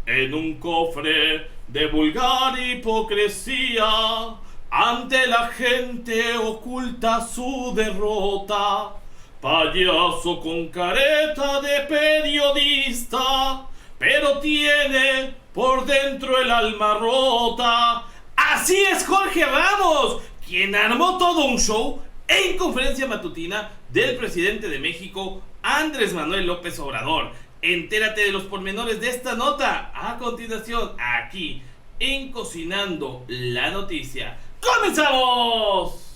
en un cofre de vulgar hipocresía. Ante la gente oculta su derrota. Payaso con careta de periodista, pero tiene por dentro el alma rota. Así es Jorge Ramos, quien armó todo un show en conferencia matutina del presidente de México, Andrés Manuel López Obrador. Entérate de los pormenores de esta nota a continuación, aquí en Cocinando la Noticia. ¡Comenzamos!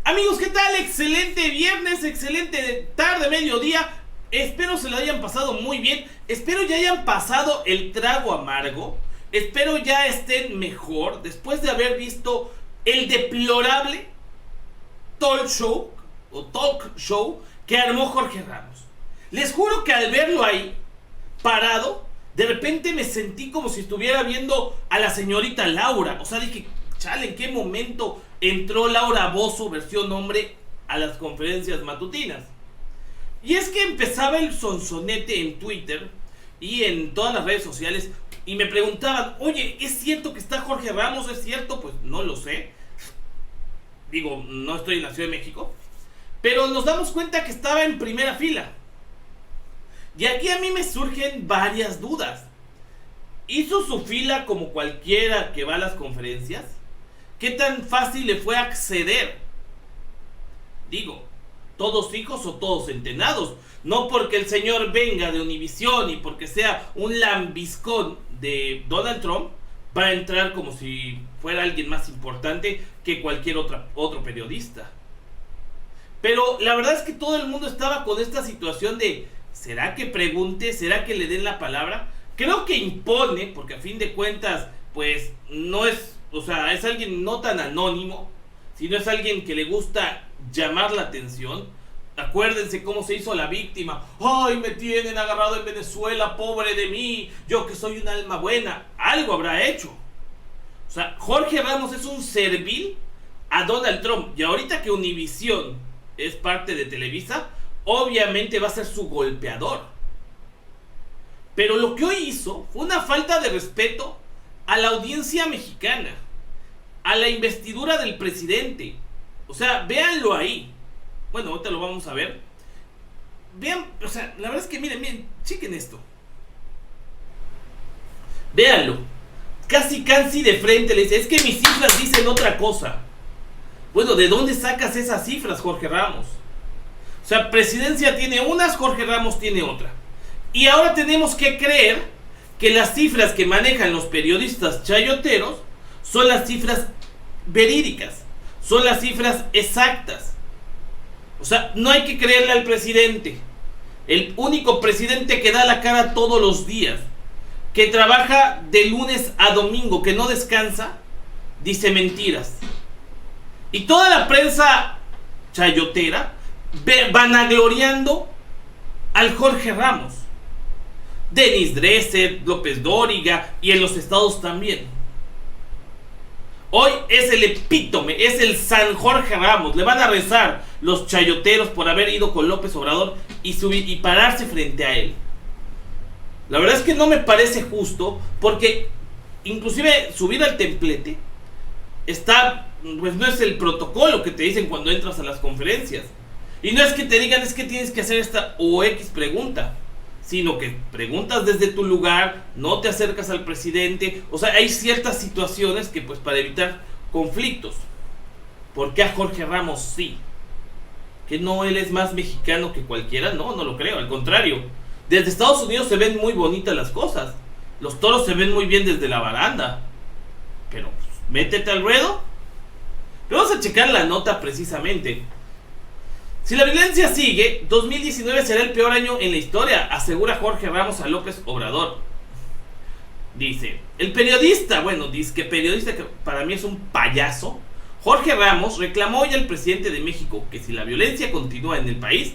Amigos, ¿qué tal? Excelente viernes, excelente tarde, mediodía. Espero se lo hayan pasado muy bien. Espero ya hayan pasado el trago amargo. Espero ya estén mejor después de haber visto el deplorable talk show que armó Jorge Ramos. Les juro que al verlo ahí, parado, de repente me sentí como si estuviera viendo a la señorita Laura. O sea, dije, chale, ¿en qué momento entró Laura Bozzo, versión hombre, a las conferencias matutinas? Y es que empezaba el sonsonete en Twitter y en todas las redes sociales y me preguntaban, oye, ¿es cierto que está Jorge Ramos? ¿Es cierto? Pues no lo sé. Digo, no estoy en la Ciudad de México. Pero nos damos cuenta que estaba en primera fila. Y aquí a mí me surgen varias dudas. ¿Hizo su fila como cualquiera que va a las conferencias? ¿Qué tan fácil le fue acceder? Digo, ¿todos hijos o todos entrenados? No porque el señor venga de Univisión y porque sea un lambiscón de Donald Trump, va a entrar como si fuera alguien más importante que cualquier otro periodista. Pero la verdad es que todo el mundo estaba con esta situación de, ¿será que pregunte? ¿Será que le den la palabra? Creo que impone, porque a fin de cuentas, pues no es... O sea, es alguien no tan anónimo, sino es alguien que le gusta llamar la atención. Acuérdense cómo se hizo la víctima. ¡Ay, me tienen agarrado en Venezuela, pobre de mí! Yo que soy un alma buena. Algo habrá hecho. O sea, Jorge Ramos es un servil a Donald Trump. Y ahorita que Univisión es parte de Televisa, obviamente va a ser su golpeador. Pero lo que hoy hizo fue una falta de respeto a la audiencia mexicana, a la investidura del presidente. O sea, véanlo ahí. Bueno, ahorita lo vamos a ver. Vean, o sea, la verdad es que miren, chequen esto. Véanlo. Casi de frente le dice, es que mis cifras dicen otra cosa. Bueno, ¿de dónde sacas esas cifras, Jorge Ramos? O sea, presidencia tiene unas, Jorge Ramos tiene otra. Y ahora tenemos que creer que las cifras que manejan los periodistas chayoteros son las cifras verídicas, son las cifras exactas. O sea, no hay que creerle al presidente, el único presidente que da la cara todos los días, que trabaja de lunes a domingo, que no descansa, dice mentiras. Y toda la prensa chayotera vanagloriando al Jorge Ramos, Denis Dresser, López Dóriga y en los estados también. Hoy es el epítome, es el San Jorge Ramos. Le van a rezar los chayoteros por haber ido con López Obrador y pararse frente a él. La verdad es que no me parece justo, porque inclusive subir al templete está, pues no es el protocolo que te dicen cuando entras a las conferencias. Y no es que te digan, es que tienes que hacer esta o X pregunta, sino que preguntas desde tu lugar, no te acercas al presidente. O sea, hay ciertas situaciones que, pues, para evitar conflictos. ¿Por qué a Jorge Ramos sí? ¿Que no él es más mexicano que cualquiera? No, no lo creo, al contrario. Desde Estados Unidos se ven muy bonitas las cosas. Los toros se ven muy bien desde la baranda. Pero, pues, métete al ruedo. Pero vamos a checar la nota precisamente. Si la violencia sigue, 2019 será el peor año en la historia, asegura Jorge Ramos a López Obrador. Dice, el periodista, bueno, dice que periodista, que para mí es un payaso, Jorge Ramos reclamó hoy al presidente de México que si la violencia continúa en el país,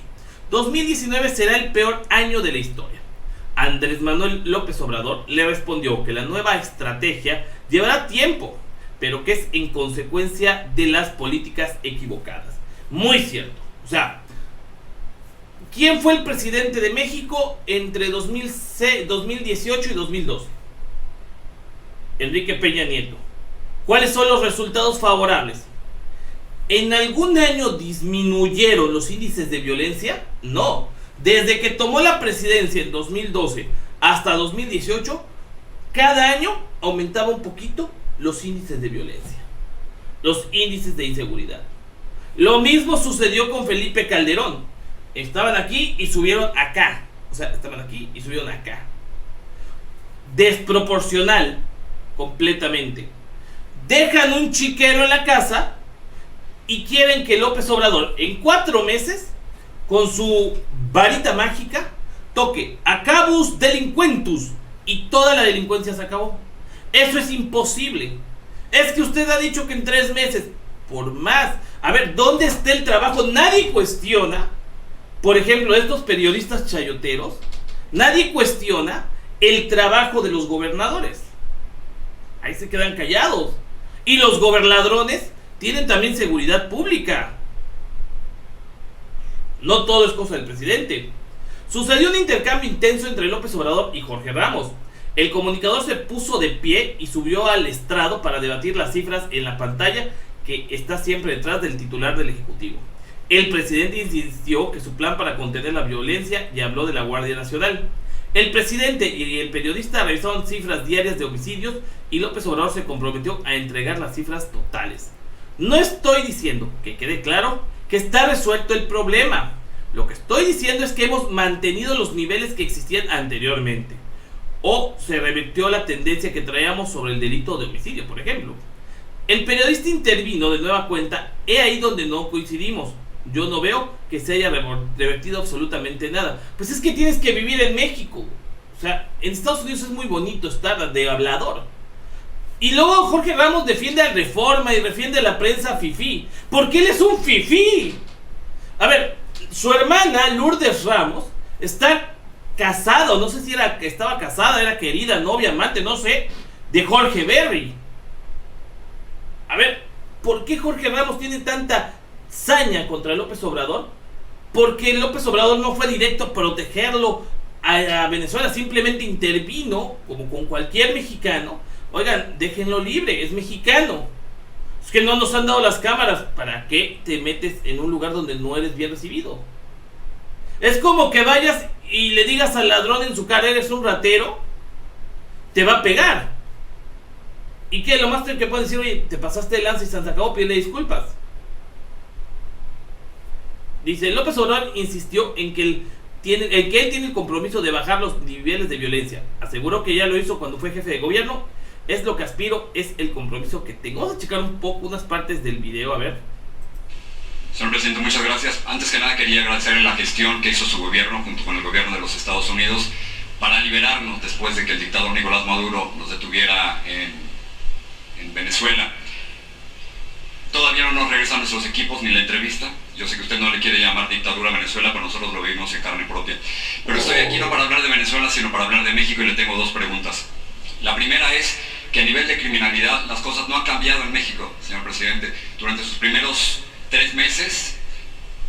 2019 será el peor año de la historia. Andrés Manuel López Obrador le respondió que la nueva estrategia llevará tiempo, pero que es en consecuencia de las políticas equivocadas. Muy cierto. O sea, ¿quién fue el presidente de México entre 2018 y 2012? Enrique Peña Nieto. ¿Cuáles son los resultados favorables? ¿En algún año disminuyeron los índices de violencia? No. Desde que tomó la presidencia en 2012 hasta 2018, cada año aumentaba un poquito los índices de violencia, los índices de inseguridad. Lo mismo sucedió con Felipe Calderón. Estaban aquí y subieron acá. O sea, estaban aquí y subieron acá. Desproporcional, completamente. Dejan un chiquero en la casa y quieren que López Obrador en 4 meses, con su varita mágica, toque acabus delinquentus y toda la delincuencia se acabó. Eso es imposible. Es que usted ha dicho que en 3 meses, por más. A ver, ¿dónde está el trabajo? Nadie cuestiona, por ejemplo, estos periodistas chayoteros, nadie cuestiona el trabajo de los gobernadores. Ahí se quedan callados. Y los gobernadrones tienen también seguridad pública. No todo es cosa del presidente. Sucedió un intercambio intenso entre López Obrador y Jorge Ramos. El comunicador se puso de pie y subió al estrado para debatir las cifras en la pantalla que está siempre detrás del titular del Ejecutivo. El presidente insistió que su plan para contener la violencia y habló de la Guardia Nacional. El presidente y el periodista revisaron cifras diarias de homicidios y López Obrador se comprometió a entregar las cifras totales. No estoy diciendo, que quede claro, que está resuelto el problema. Lo que estoy diciendo es que hemos mantenido los niveles que existían anteriormente. O se revirtió la tendencia que traíamos sobre el delito de homicidio, por ejemplo. El periodista intervino de nueva cuenta, he ahí donde no coincidimos. Yo no veo que se haya revertido absolutamente nada. Pues es que tienes que vivir en México. O sea, en Estados Unidos es muy bonito estar de hablador. Y luego Jorge Ramos defiende a Reforma y defiende a la prensa fifí. Porque él es un fifí. A ver, su hermana Lourdes Ramos está casada, no sé si estaba casada, era querida, novia, amante, no sé, de Jorge Berry. A ver, ¿por qué Jorge Ramos tiene tanta saña contra López Obrador? Porque López Obrador no fue directo a protegerlo a Venezuela, simplemente intervino, como con cualquier mexicano. Oigan, déjenlo libre, es mexicano. Es que no nos han dado las cámaras. ¿Para qué te metes en un lugar donde no eres bien recibido? Es como que vayas y le digas al ladrón en su cara, eres un ratero, te va a pegar. ¿Y qué? Lo más que pueden decir, oye, te pasaste de lanza y se acabó, pídele disculpas. Dice, López Obrador insistió en que él tiene el compromiso de bajar los niveles de violencia. Aseguró que ya lo hizo cuando fue jefe de gobierno. Es lo que aspiro, es el compromiso que tengo. Vamos a checar un poco unas partes del video, a ver. Señor presidente, muchas gracias. Antes que nada quería agradecerle la gestión que hizo su gobierno junto con el gobierno de los Estados Unidos para liberarnos después de que el dictador Nicolás Maduro nos detuviera en Venezuela. Todavía no nos regresan nuestros equipos ni la entrevista. Yo sé que usted no le quiere llamar dictadura a Venezuela, pero nosotros lo vivimos en carne propia. Pero estoy aquí no para hablar de Venezuela, sino para hablar de México y le tengo 2 preguntas. La primera es que a nivel de criminalidad las cosas no han cambiado en México, señor presidente. Durante sus primeros 3 meses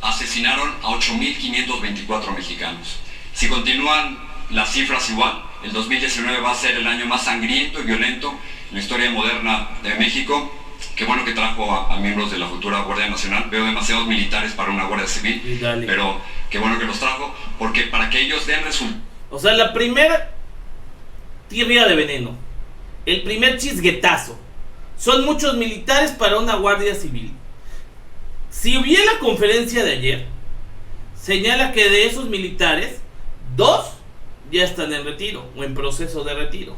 asesinaron a 8.524 mexicanos. Si continúan las cifras igual, el 2019 va a ser el año más sangriento y violento en la historia moderna de México. Qué bueno que trajo a miembros de la futura Guardia Nacional. Veo demasiados militares para una Guardia Civil, pero qué bueno que los trajo, porque para que ellos den resultados. O sea, la primera tirria de veneno, el primer chisguetazo, son muchos militares para una Guardia Civil. Si vi la conferencia de ayer, señala que de esos militares, 2 ya están en retiro o en proceso de retiro.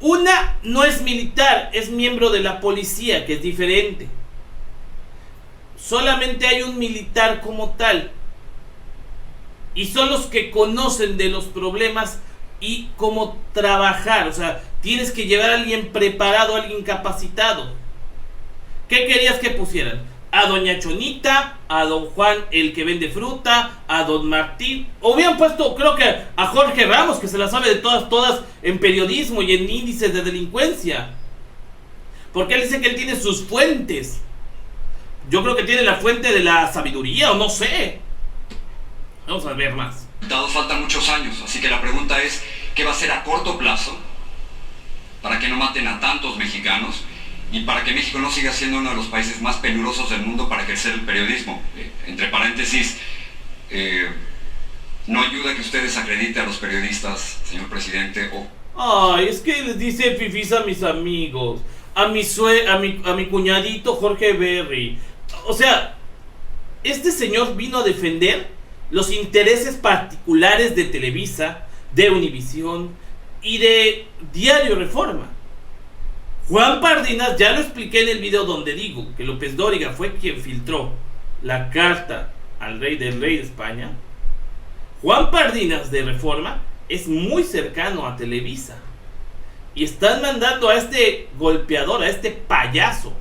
Una no es militar, es miembro de la policía, que es diferente. Solamente hay un militar como tal. Y son los que conocen de los problemas y cómo trabajar. O sea, tienes que llevar a alguien preparado, a alguien capacitado. ¿Qué querías que pusieran? A doña Chonita, a don Juan el que vende fruta, a don Martín. O hubieran puesto, creo que a Jorge Ramos, que se la sabe de todas en periodismo y en índices de delincuencia. Porque él dice que él tiene sus fuentes. Yo creo que tiene la fuente de la sabiduría, o no sé. Vamos a ver más. Faltan muchos años, así que la pregunta es, ¿qué va a hacer a corto plazo para que no maten a tantos mexicanos y para que México no siga siendo uno de los países más peligrosos del mundo para ejercer el periodismo? Entre paréntesis, no ayuda que usted desacredite a los periodistas, señor presidente, Ay, es que les dice fifís a mis amigos, a mi cuñadito Jorge Berry. O sea, este señor vino a defender los intereses particulares de Televisa, de Univisión y de Diario Reforma. Juan Pardinas, ya lo expliqué en el video donde digo que López Dóriga fue quien filtró la carta al rey de España. Juan Pardinas de Reforma es muy cercano a Televisa y están mandando a este golpeador, a este payaso,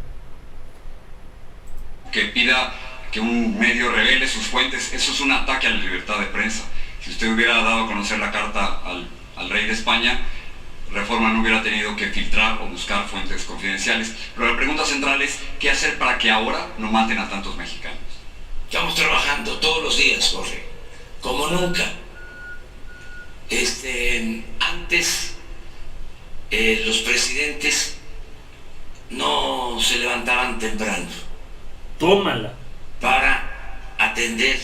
que pida que un medio revele sus fuentes. Eso es un ataque a la libertad de prensa. Si usted hubiera dado a conocer la carta al rey de España, Reforma no hubiera tenido que filtrar o buscar fuentes confidenciales. Pero la pregunta central es, ¿qué hacer para que ahora no maten a tantos mexicanos? Estamos trabajando todos los días, Jorge, como nunca. Antes los presidentes no se levantaban temprano. Tómala. Para atender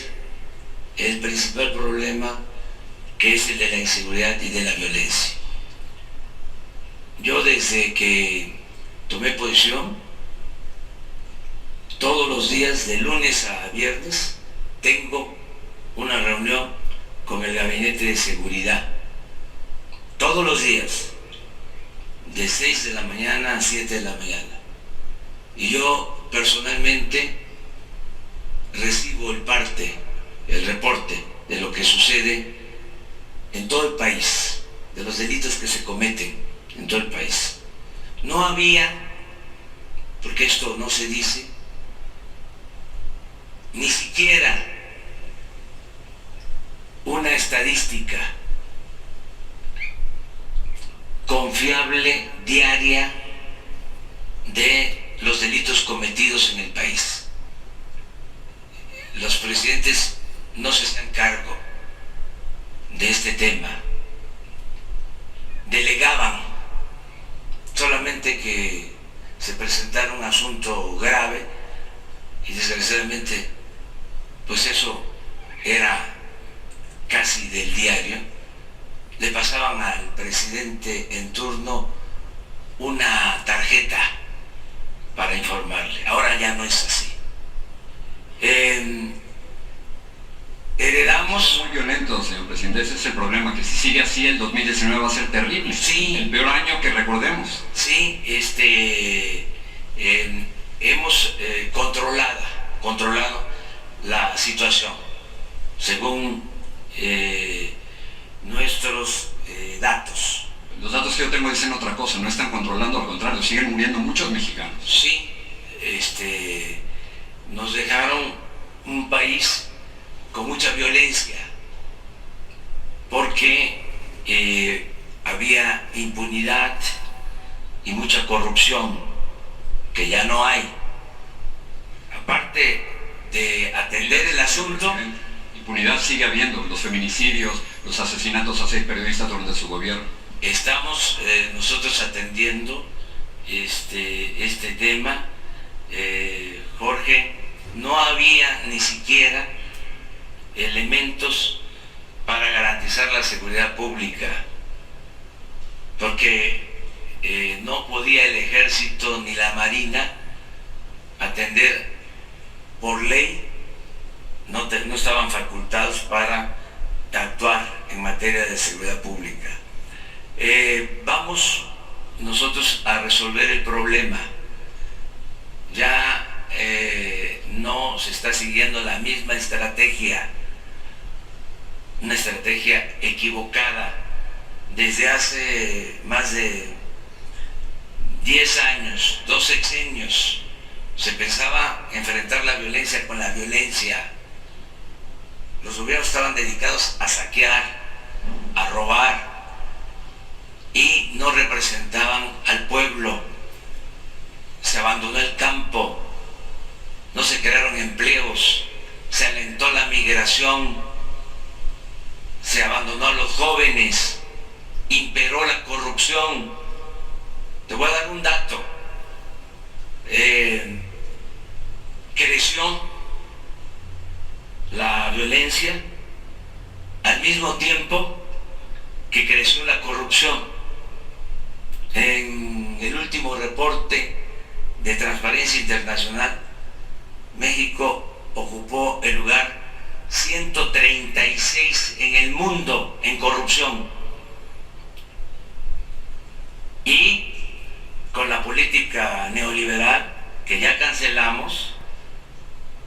el principal problema, que es el de la inseguridad y de la violencia. Yo desde que tomé posición, todos los días, de lunes a viernes, tengo una reunión con el Gabinete de Seguridad. Todos los días, de 6 de la mañana a 7 de la mañana. Y yo personalmente recibo el reporte de lo que sucede en todo el país, de los delitos que se cometen en todo el país. No había, porque esto no se dice, ni siquiera una estadística confiable, diaria, de los delitos cometidos en el país. Los presidentes no se hacían cargo de este tema, delegaban solamente que se presentara un asunto grave y desgraciadamente pues eso era casi del diario. Le pasaban al presidente en turno una tarjeta para informarle. Ahora ya no es así. Heredamos... Muy violento, señor presidente. Ese es el problema, que si sigue así el 2019 va a ser terrible. Sí. El peor año que recordemos. Sí, hemos controlado la situación según nuestros datos. Los datos que yo tengo dicen otra cosa, no están controlando, al contrario, siguen muriendo muchos mexicanos. Sí, nos dejaron un país con mucha violencia, porque había impunidad y mucha corrupción, que ya no hay. Aparte de atender el asunto... Impunidad sigue habiendo, los feminicidios, los asesinatos a 6 periodistas durante su gobierno. Estamos nosotros atendiendo este tema, Jorge. No había ni siquiera elementos para garantizar la seguridad pública, porque no podía el ejército ni la marina atender por ley, no estaban facultados para actuar en materia de seguridad pública. Vamos nosotros a resolver el problema. Ya no se está siguiendo la misma estrategia, una estrategia equivocada. Desde hace más de 10 años, 2 sexenios, se pensaba enfrentar la violencia con la violencia. Los gobiernos estaban dedicados a saquear, a robar, y no representaban al pueblo. Se abandonó el campo, no se crearon empleos, se alentó la migración, se abandonó a los jóvenes, imperó la corrupción. Te voy a dar un dato. Creció la violencia al mismo tiempo que creció la corrupción. En el último reporte de Transparencia Internacional, México ocupó el lugar 136 en el mundo en corrupción. Y con la política neoliberal que ya cancelamos,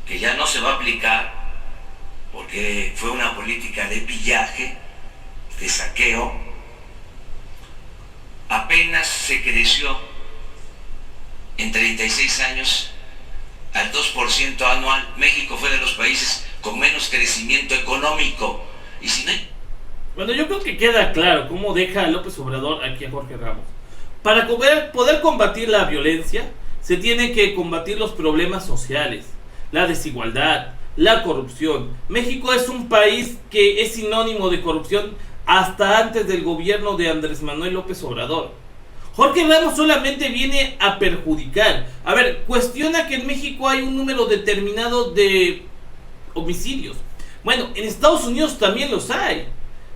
que ya no se va a aplicar, porque fue una política de pillaje, de saqueo, apenas se creció en 36 años al 2% anual. México fue de los países con menos crecimiento económico. Y si no hay... Bueno, yo creo que queda claro cómo deja a López Obrador aquí a Jorge Ramos. Para poder combatir la violencia, se tiene que combatir los problemas sociales, la desigualdad, la corrupción. México es un país que es sinónimo de corrupción hasta antes del gobierno de Andrés Manuel López Obrador. Jorge Ramos solamente viene a perjudicar. A ver, cuestiona que en México hay un número determinado de homicidios. Bueno, en Estados Unidos también los hay.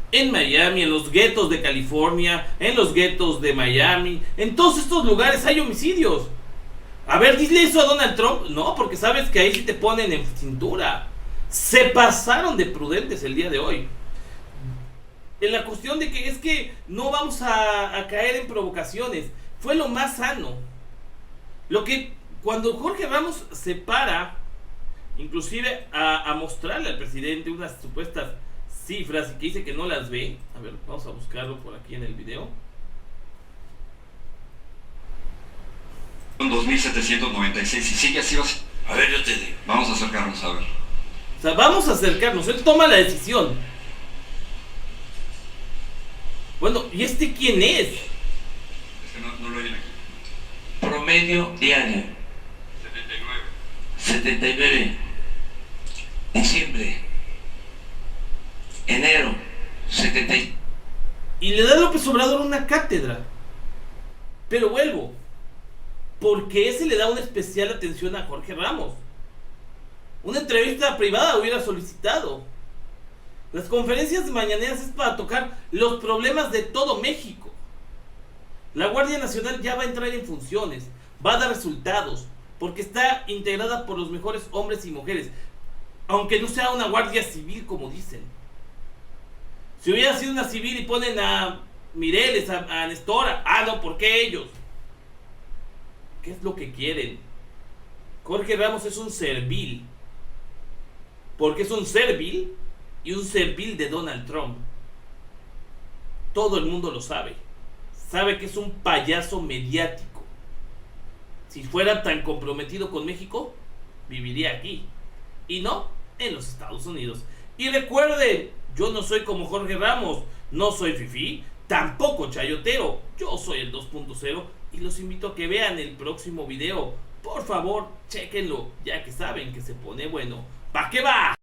En Miami, en los guetos de California, en los guetos de Miami, en todos estos lugares hay homicidios. A ver, dile eso a Donald Trump. No, porque sabes que ahí sí te ponen en cintura. Se pasaron de prudentes el día de hoy. En la cuestión de que es que no vamos a caer en provocaciones. Fue lo más sano. Lo que cuando Jorge Ramos se para, inclusive a mostrarle al presidente unas supuestas cifras y que dice que no las ve. A ver, vamos a buscarlo por aquí en el video. Son 2.796 y sigue así. A ver, yo te digo. Vamos a acercarnos a ver. O sea, vamos a acercarnos. Él toma la decisión. Bueno, ¿y este quién es? Es que no lo oyen aquí. Promedio diario. 79. 79. Diciembre. Enero. 70. Y le da a López Obrador una cátedra. Pero vuelvo. ¿Por qué se le da una especial atención a Jorge Ramos? Una entrevista privada hubiera solicitado. Las conferencias mañaneras es para tocar los problemas de todo México. La Guardia Nacional ya va a entrar en funciones, va a dar resultados, porque está integrada por los mejores hombres y mujeres, aunque no sea una guardia civil como dicen. Si hubiera sido una civil y ponen a Mireles, a Nestora, no, ¿por qué ellos? ¿Qué es lo que quieren? Jorge Ramos es un servil, porque es un servil y un servil de Donald Trump. Todo el mundo lo sabe. Sabe que es un payaso mediático. Si fuera tan comprometido con México, viviría aquí. Y no en los Estados Unidos. Y recuerden, yo no soy como Jorge Ramos. No soy fifí, tampoco chayotero. Yo soy el 2.0 y los invito a que vean el próximo video. Por favor, chéquenlo, ya que saben que se pone bueno. ¿Pa' qué va?